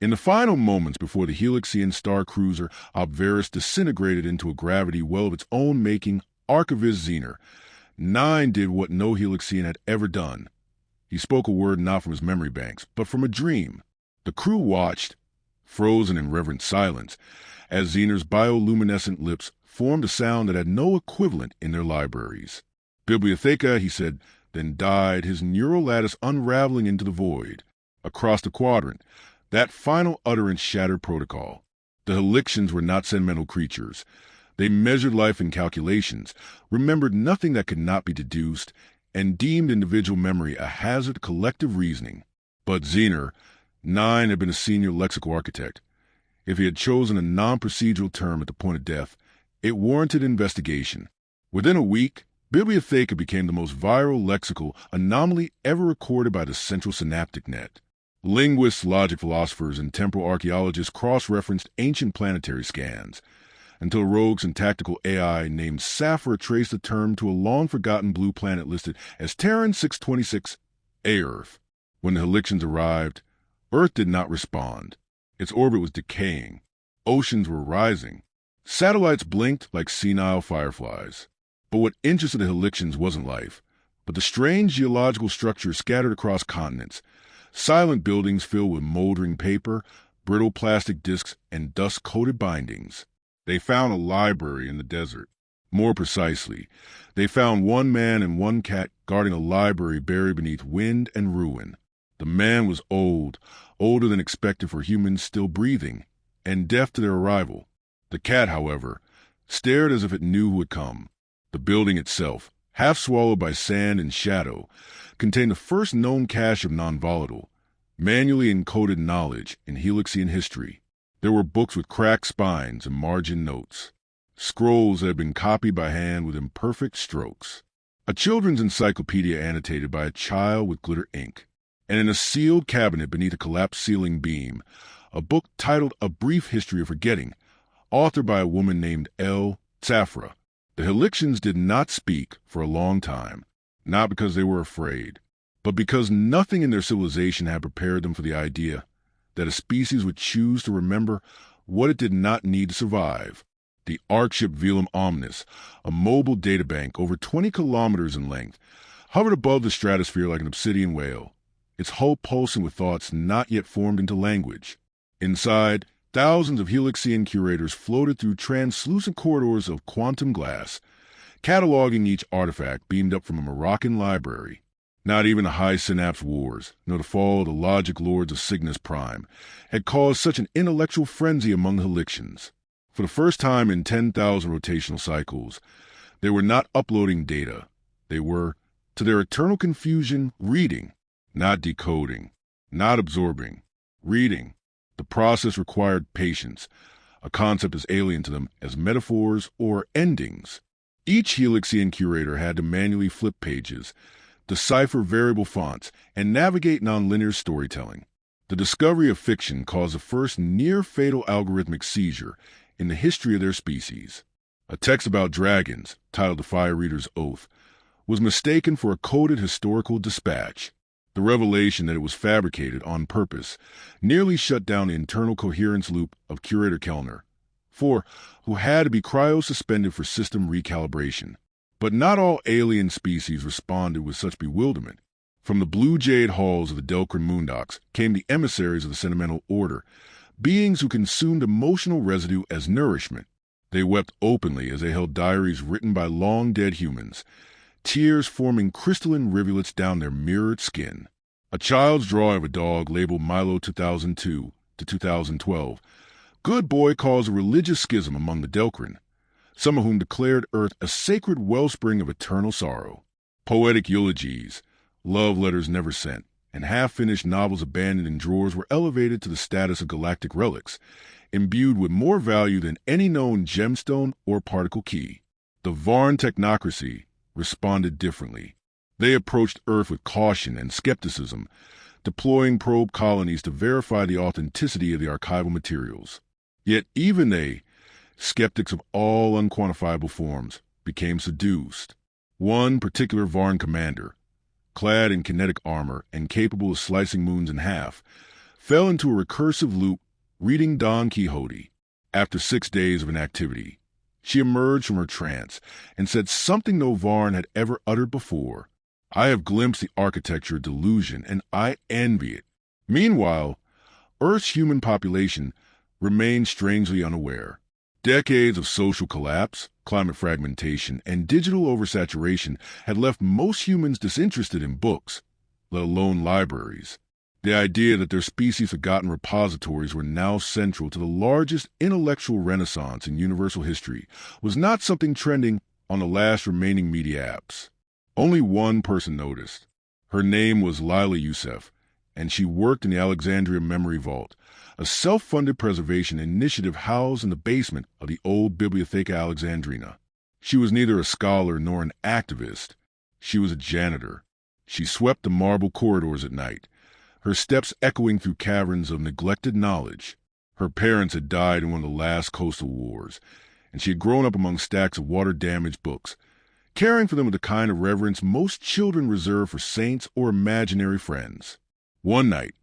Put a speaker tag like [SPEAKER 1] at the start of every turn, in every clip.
[SPEAKER 1] In the final moments before the Helixian star cruiser Obverus disintegrated into a gravity well of its own making, archivist Zener 9 did what no Helixian had ever done. He spoke a word not from his memory banks, but from a dream. The crew watched, frozen in reverent silence, as Zener's bioluminescent lips formed a sound that had no equivalent in their libraries. Bibliotheca, he said, then died, his neural lattice unraveling into the void. Across the quadrant, that final utterance shattered protocol. The Helixians were not sentimental creatures. They measured life in calculations, remembered nothing that could not be deduced, and deemed individual memory a hazard to collective reasoning. But Zener 9 had been a senior lexical architect. If he had chosen a non-procedural term at the point of death, it warranted investigation. Within a week, Bibliotheca became the most viral lexical anomaly ever recorded by the central synaptic net. Linguists, logic philosophers, and temporal archaeologists cross-referenced ancient planetary scans, until rogues and tactical AI named Sapphire traced the term to a long-forgotten blue planet listed as Terran 626 A-Earth. When the Helixians arrived, Earth did not respond. Its orbit was decaying. Oceans were rising. Satellites blinked like senile fireflies. But what interested the Helixians wasn't life, but the strange geological structures scattered across continents, silent buildings filled with moldering paper, brittle plastic discs, and dust-coated bindings. They found a library in the desert. More precisely, they found one man and one cat guarding a library buried beneath wind and ruin. The man was old, older than expected for humans still breathing, and deaf to their arrival. The cat, however, stared as if it knew who had come. The building itself, half swallowed by sand and shadow, contained the first known cache of non-volatile, manually encoded knowledge in Helixian history. There were books with cracked spines and margin notes, scrolls that had been copied by hand with imperfect strokes, a children's encyclopedia annotated by a child with glitter ink, and in a sealed cabinet beneath a collapsed ceiling beam, a book titled A Brief History of Forgetting, authored by a woman named L. Safra. The Helixians did not speak for a long time, not because they were afraid, but because nothing in their civilization had prepared them for the idea that a species would choose to remember what it did not need to survive. The Arkship Velum Omnis, a mobile databank over 20 kilometers in length, hovered above the stratosphere like an obsidian whale, its hull pulsing with thoughts not yet formed into language. Inside, thousands of Helixian curators floated through translucent corridors of quantum glass, cataloging each artifact beamed up from a Moroccan library. Not even the high synapse wars, nor the fall of the logic lords of Cygnus Prime, had caused such an intellectual frenzy among the Helixians. For the first time in 10,000 rotational cycles, they were not uploading data. They were, to their eternal confusion, reading, not decoding, not absorbing, reading. The process required patience, a concept as alien to them as metaphors or endings. Each Helixian curator had to manually flip pages, decipher variable fonts, and navigate nonlinear storytelling. The discovery of fiction caused the first near-fatal algorithmic seizure in the history of their species. A text about dragons, titled The Fire Reader's Oath, was mistaken for a coded historical dispatch. The revelation that it was fabricated on purpose nearly shut down the internal coherence loop of Curator Kellner, who had to be cryo-suspended for system recalibration. But not all alien species responded with such bewilderment. From the blue jade halls of the Delcrin Moondocks came the emissaries of the Sentimental Order, beings who consumed emotional residue as nourishment. They wept openly as they held diaries written by long-dead humans, tears forming crystalline rivulets down their mirrored skin. A child's drawing of a dog labeled Milo 2002 to 2012. Good Boy caused a religious schism among the Delcrin, some of whom declared Earth a sacred wellspring of eternal sorrow. Poetic eulogies, love letters never sent, and half-finished novels abandoned in drawers were elevated to the status of galactic relics, imbued with more value than any known gemstone or particle key. The Varn technocracy responded differently. They approached Earth with caution and skepticism, deploying probe colonies to verify the authenticity of the archival materials. Yet even they, skeptics of all unquantifiable forms, became seduced. One particular Varn commander, clad in kinetic armor and capable of slicing moons in half, fell into a recursive loop reading Don Quixote. After 6 days of inactivity, she emerged from her trance and said something no Varn had ever uttered before. I have glimpsed the architecture of delusion, and I envy it. Meanwhile, Earth's human population remained strangely unaware. Decades of social collapse, climate fragmentation, and digital oversaturation had left most humans disinterested in books, let alone libraries. The idea that their species' forgotten repositories were now central to the largest intellectual renaissance in universal history was not something trending on the last remaining media apps. Only one person noticed. Her name was Lila Youssef, and she worked in the Alexandria Memory Vault, a self-funded preservation initiative housed in the basement of the old Bibliotheca Alexandrina. She was neither a scholar nor an activist. She was a janitor. She swept the marble corridors at night, her steps echoing through caverns of neglected knowledge. Her parents had died in one of the last coastal wars, and she had grown up among stacks of water-damaged books, caring for them with the kind of reverence most children reserve for saints or imaginary friends. One night,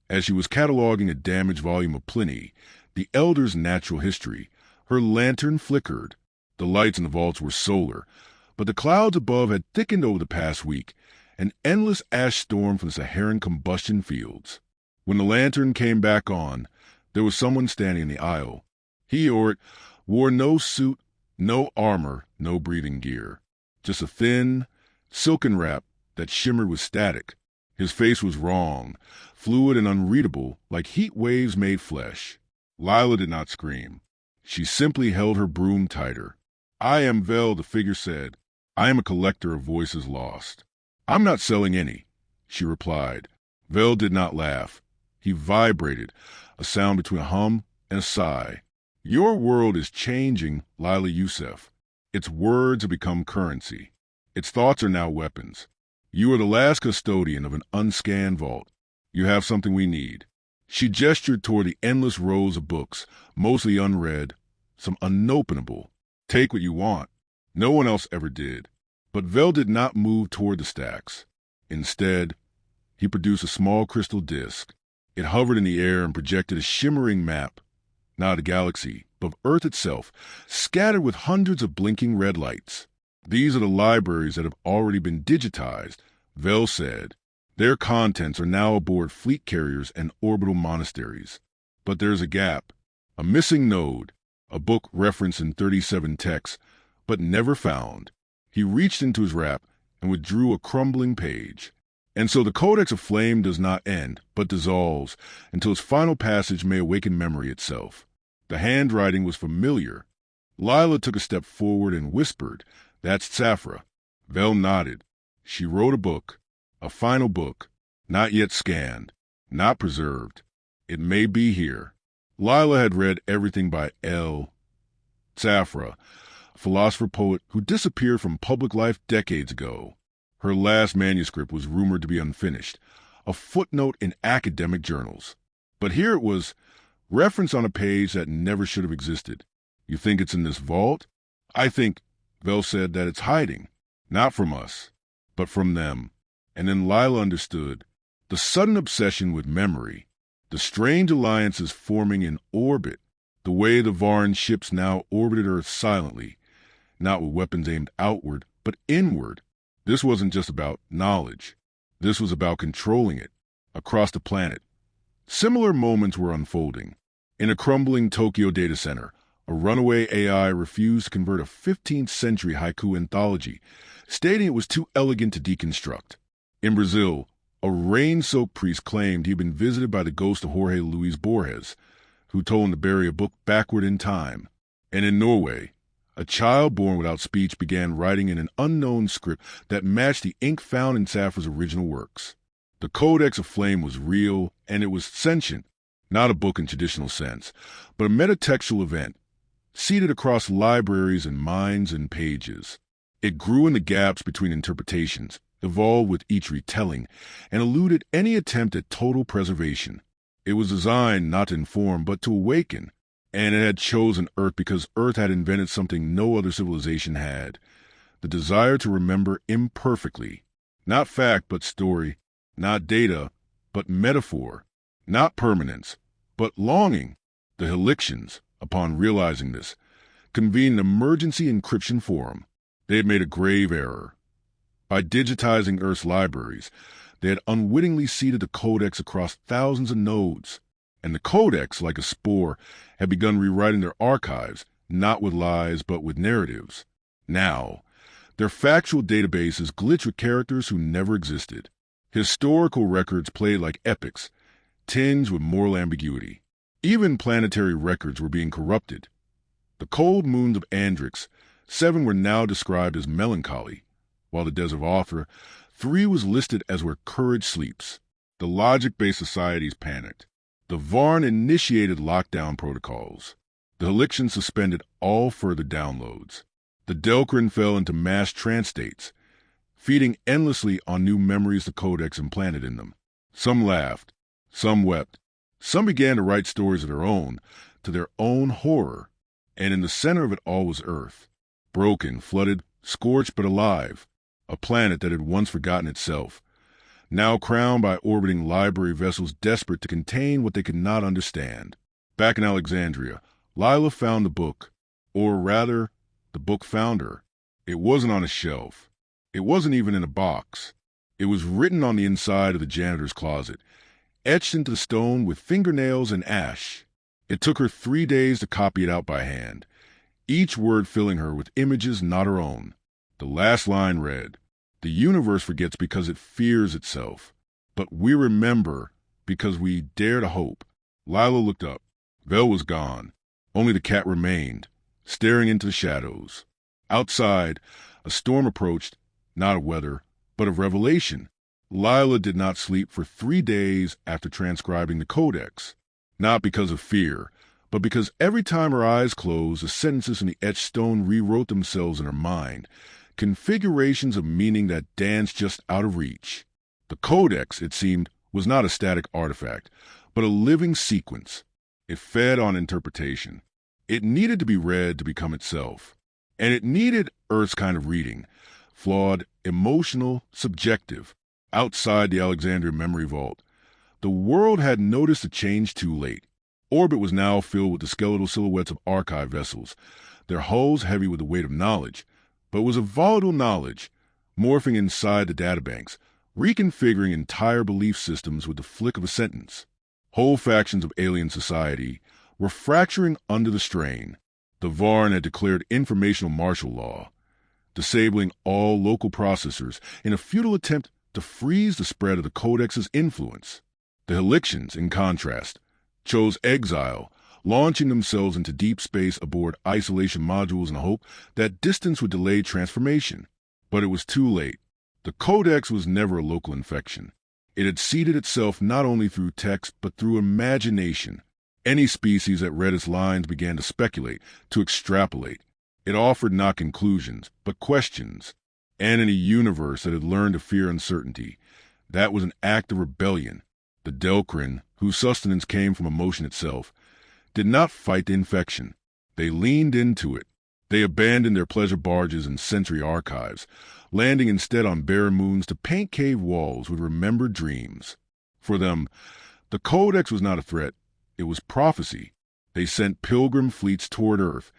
[SPEAKER 1] as she was cataloging a damaged volume of Pliny, the Elder's Natural History, her lantern flickered. The lights in the vaults were solar, but the clouds above had thickened over the past week, an endless ash storm from the Saharan combustion fields. When the lantern came back on, there was someone standing in the aisle. He or it wore no suit, no armor, no breathing gear. Just a thin, silken wrap that shimmered with static. His face was wrong, fluid and unreadable, like heat waves made flesh. Lila did not scream. She simply held her broom tighter. "I am Vel," the figure said. "I am a collector of voices lost." "I'm not selling any," she replied. Vel did not laugh. He vibrated, a sound between a hum and a sigh. "Your world is changing, Lila Youssef. Its words have become currency. Its thoughts are now weapons. You are the last custodian of an unscanned vault. You have something we need." She gestured toward the endless rows of books, mostly unread, some unopenable. "Take what you want." No one else ever did. But Vel did not move toward the stacks. Instead, he produced a small crystal disk. It hovered in the air and projected a shimmering map, not a galaxy, but of Earth itself, scattered with hundreds of blinking red lights. "These are the libraries that have already been digitized," Vel said. "Their contents are now aboard fleet carriers and orbital monasteries. But there's a gap, a missing node, a book referenced in 37 texts, but never found." He reached into his wrap and withdrew a crumbling page. And so the Codex of Flame does not end, but dissolves, until its final passage may awaken memory itself. The handwriting was familiar. Lila took a step forward and whispered, "That's Tsafra." Vel nodded. She wrote a book, a final book, not yet scanned, not preserved. It may be here. Lila had read everything by Tsafra, a philosopher-poet who disappeared from public life decades ago. Her last manuscript was rumored to be unfinished, a footnote in academic journals. But here it was, referenced on a page that never should have existed. "You think it's in this vault?" "I think," Vel said, "that it's hiding. Not from us, but from them." And then Lila understood. The sudden obsession with memory, the strange alliances forming in orbit, the way the Varn ships now orbited Earth silently, not with weapons aimed outward, but inward. This wasn't just about knowledge. This was about controlling it, across the planet. Similar moments were unfolding. In a crumbling Tokyo data center, a runaway AI refused to convert a 15th century haiku anthology, stating it was too elegant to deconstruct. In Brazil, a rain-soaked priest claimed he'd been visited by the ghost of Jorge Luis Borges, who told him to bury a book backward in time. And in Norway, a child born without speech began writing in an unknown script that matched the ink found in Tsafra's original works. The Codex of Flame was real, and it was sentient, not a book in traditional sense, but a metatextual event, seated across libraries and minds and pages. It grew in the gaps between interpretations, evolved with each retelling, and eluded any attempt at total preservation. It was designed not to inform, but to awaken. And it had chosen Earth because Earth had invented something no other civilization had. The desire to remember imperfectly. Not fact, but story. Not data, but metaphor. Not permanence, but longing. The Helixians, upon realizing this, convened an emergency encryption forum. They had made a grave error. By digitizing Earth's libraries, they had unwittingly seeded the Codex across thousands of nodes. And the Codex, like a spore, had begun rewriting their archives, not with lies but with narratives. Now, their factual databases glitch with characters who never existed. Historical records played like epics, tinged with moral ambiguity. Even planetary records were being corrupted. The cold moons of Andrix, 7 were now described as melancholy, while the desert of Authra, 3 was listed as where courage sleeps. The logic-based societies panicked. The Varn initiated lockdown protocols. The Helixians suspended all further downloads. The Delcrin fell into mass trance states, feeding endlessly on new memories the Codex implanted in them. Some laughed, some wept, some began to write stories of their own, to their own horror. And in the center of it all was Earth, broken, flooded, scorched but alive, a planet that had once forgotten itself, now crowned by orbiting library vessels desperate to contain what they could not understand. Back in Alexandria, Lila found the book, or rather, the book found her. It wasn't on a shelf. It wasn't even in a box. It was written on the inside of the janitor's closet, etched into the stone with fingernails and ash. It took her 3 days to copy it out by hand, each word filling her with images not her own. The last line read, "The universe forgets because it fears itself, but we remember because we dare to hope." Lila looked up. Vel was gone. Only the cat remained, staring into the shadows. Outside, a storm approached, not of weather, but of revelation. Lila did not sleep for 3 days after transcribing the Codex. Not because of fear, but because every time her eyes closed, the sentences in the etched stone rewrote themselves in her mind, configurations of meaning that danced just out of reach. The Codex, it seemed, was not a static artifact, but a living sequence. It fed on interpretation. It needed to be read to become itself. And it needed Earth's kind of reading, flawed, emotional, subjective, outside the Alexandria memory vault. The world had noticed the change too late. Orbit was now filled with the skeletal silhouettes of archive vessels, their hulls heavy with the weight of knowledge, but it was a volatile knowledge, morphing inside the databanks, reconfiguring entire belief systems with the flick of a sentence. Whole factions of alien society were fracturing under the strain. The Varn had declared informational martial law, disabling all local processors in a futile attempt to freeze the spread of the Codex's influence. The Helixians, in contrast, chose exile, launching themselves into deep space aboard isolation modules in the hope that distance would delay transformation. But it was too late. The Codex was never a local infection. It had seeded itself not only through text but through imagination. Any species that read its lines began to speculate, to extrapolate. It offered not conclusions, but questions. And in a universe that had learned to fear uncertainty, that was an act of rebellion. The Delcrin, whose sustenance came from emotion itself, did not fight the infection. They leaned into it. They abandoned their pleasure barges and sensory archives, landing instead on bare moons to paint cave walls with remembered dreams. For them, the Codex was not a threat. It was prophecy. They sent pilgrim fleets toward Earth,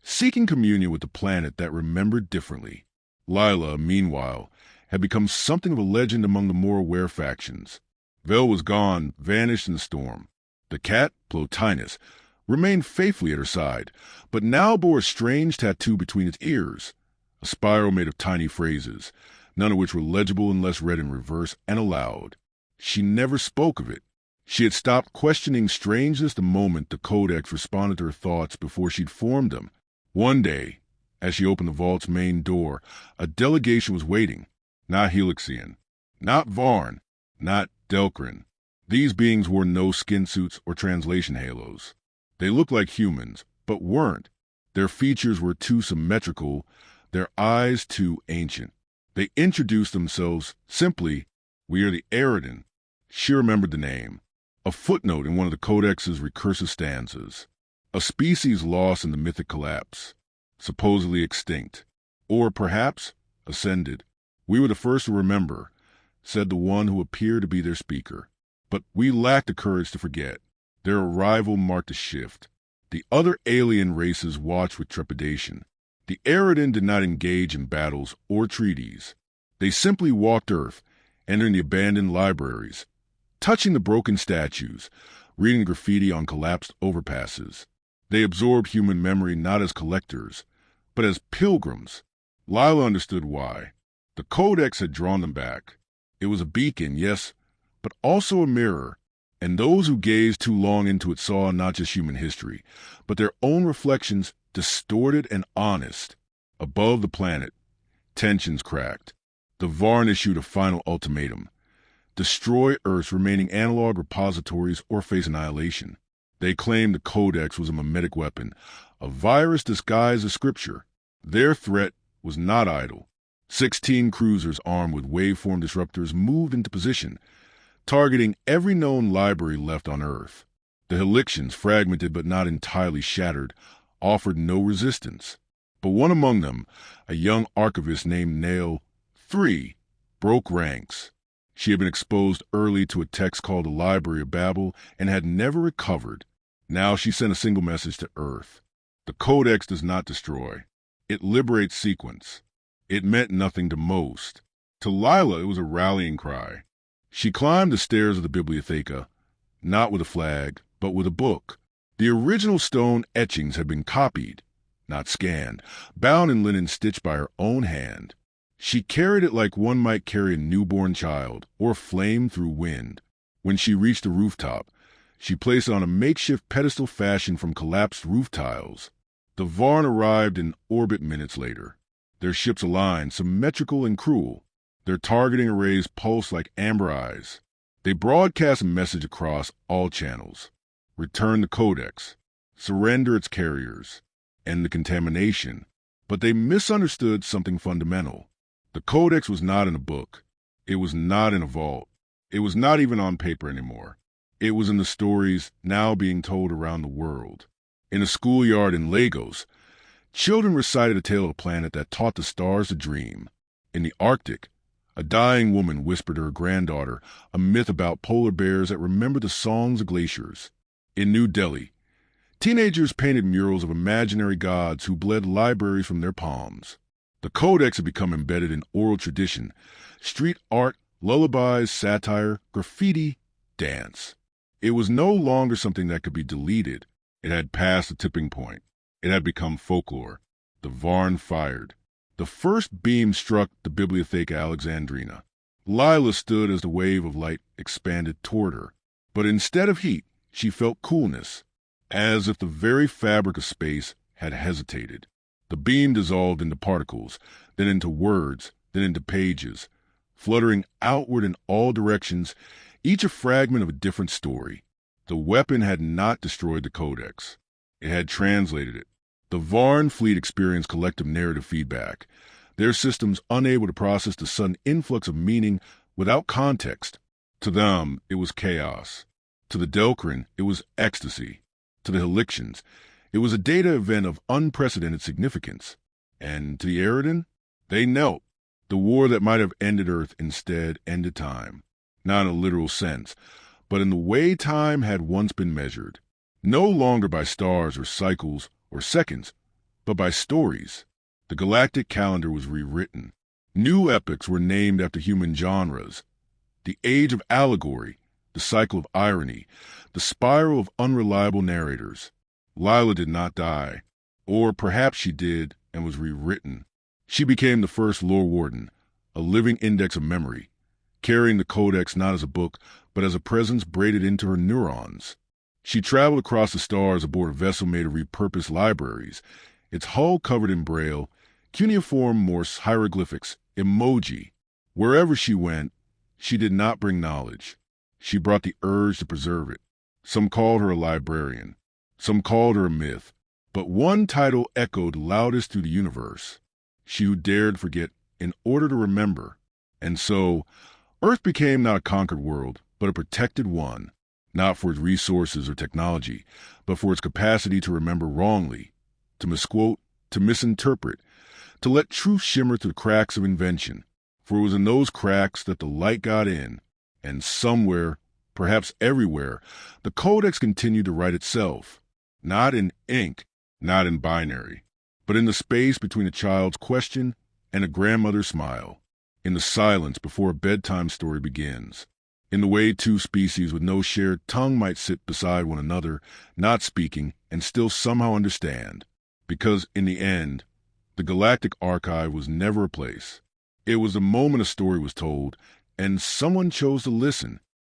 [SPEAKER 1] seeking communion with the planet that remembered differently. Lila, meanwhile, had become something of a legend among the more aware factions. Vel was gone, vanished in the storm. The cat, Plotinus, remained faithfully at her side, but now bore a strange tattoo between its ears, a spiral made of tiny phrases, none of which were legible unless read in reverse and aloud. She never spoke of it. She had stopped questioning strangeness the moment the Codex responded to her thoughts before she'd formed them. One day, as she opened the vault's main door, a delegation was waiting. Not Helixian, not Varn, not Delcrin. These beings wore no skin suits or translation halos. They looked like humans, but weren't. Their features were too symmetrical, their eyes too ancient. They introduced themselves simply, "We are the Eridan." She remembered the name, a footnote in one of the Codex's recursive stanzas. A species lost in the mythic collapse, supposedly extinct, or perhaps ascended. "We were the first to remember," said the one who appeared to be their speaker. But we lacked the courage to forget. Their arrival marked a shift. The other alien races watched with trepidation. The Eridan did not engage in battles or treaties. They simply walked Earth, entering the abandoned libraries, touching the broken statues, reading graffiti on collapsed overpasses. They absorbed human memory not as collectors, but as pilgrims. Lila understood why. The Codex had drawn them back. It was a beacon, yes, but also a mirror, and those who gazed too long into it saw not just human history, but their own reflections distorted and honest. Above the planet, tensions cracked. The Varn issued a final ultimatum: destroy Earth's remaining analog repositories or face annihilation. They claimed the Codex was a mimetic weapon, a virus disguised as scripture. Their threat was not idle. 16 cruisers armed with waveform disruptors moved into position, targeting every known library left on Earth. The Helixians, fragmented but not entirely shattered, offered no resistance. But one among them, a young archivist named Nail 3, broke ranks. She had been exposed early to a text called the Library of Babel and had never recovered. Now she sent a single message to Earth. The Codex does not destroy. It liberates sequence. It meant nothing to most. To Lila, it was a rallying cry. She climbed the stairs of the Bibliotheca, not with a flag, but with a book. The original stone etchings had been copied, not scanned, bound in linen stitched by her own hand. She carried it like one might carry a newborn child, or a flame through wind. When she reached the rooftop, she placed it on a makeshift pedestal fashioned from collapsed roof tiles. The Varn arrived in orbit minutes later. Their ships aligned, symmetrical and cruel. Their targeting arrays pulsed like amber eyes. They broadcast a message across all channels: return the Codex, surrender its carriers, end the contamination. But they misunderstood something fundamental. The Codex was not in a book. It was not in a vault. It was not even on paper anymore. It was in the stories now being told around the world. In a schoolyard in Lagos, children recited a tale of a planet that taught the stars to dream. In the Arctic, a dying woman whispered to her granddaughter a myth about polar bears that remembered the songs of glaciers. In New Delhi, teenagers painted murals of imaginary gods who bled libraries from their palms. The Codex had become embedded in oral tradition: street art, lullabies, satire, graffiti, dance. It was no longer something that could be deleted. It had passed the tipping point. It had become folklore. The Varn fired. The first beam struck the Bibliotheca Alexandrina. Lila stood as the wave of light expanded toward her. But instead of heat, she felt coolness, as if the very fabric of space had hesitated. The beam dissolved into particles, then into words, then into pages, fluttering outward in all directions, each a fragment of a different story. The weapon had not destroyed the Codex. It had translated it. The Varn fleet experienced collective narrative feedback, their systems unable to process the sudden influx of meaning without context. To them, it was chaos. To the Delcrin, it was ecstasy. To the Helixians, it was a data event of unprecedented significance. And to the Eridan, they knelt. The war that might have ended Earth instead ended time. Not in a literal sense, but in the way time had once been measured. No longer by stars or cycles or seconds, but by stories. The galactic calendar was rewritten. New epochs were named after human genres: the age of allegory, the cycle of irony, the spiral of unreliable narrators. Lila did not die, or perhaps she did and was rewritten. She became the first lore warden, a living index of memory, carrying the Codex not as a book, but as a presence braided into her neurons. She traveled across the stars aboard a vessel made of repurposed libraries, its hull covered in braille, cuneiform Morse hieroglyphics, emoji. Wherever she went, she did not bring knowledge. She brought the urge to preserve it. Some called her a librarian. Some called her a myth. But one title echoed loudest through the universe: she who dared forget in order to remember. And so, Earth became not a conquered world, but a protected one. Not for its resources or technology, but for its capacity to remember wrongly, to misquote, to misinterpret, to let truth shimmer through the cracks of invention. For it was in those cracks that the light got in, and somewhere, perhaps everywhere, the Codex continued to write itself. Not in ink, not in binary, but in the space between a child's question and a grandmother's smile, in the silence before a bedtime story begins, in the way two species with no shared tongue might sit beside one another, not speaking, and still somehow understand. Because, in the end, the Galactic Archive was never a place. It was the moment a story was told, and someone chose to listen,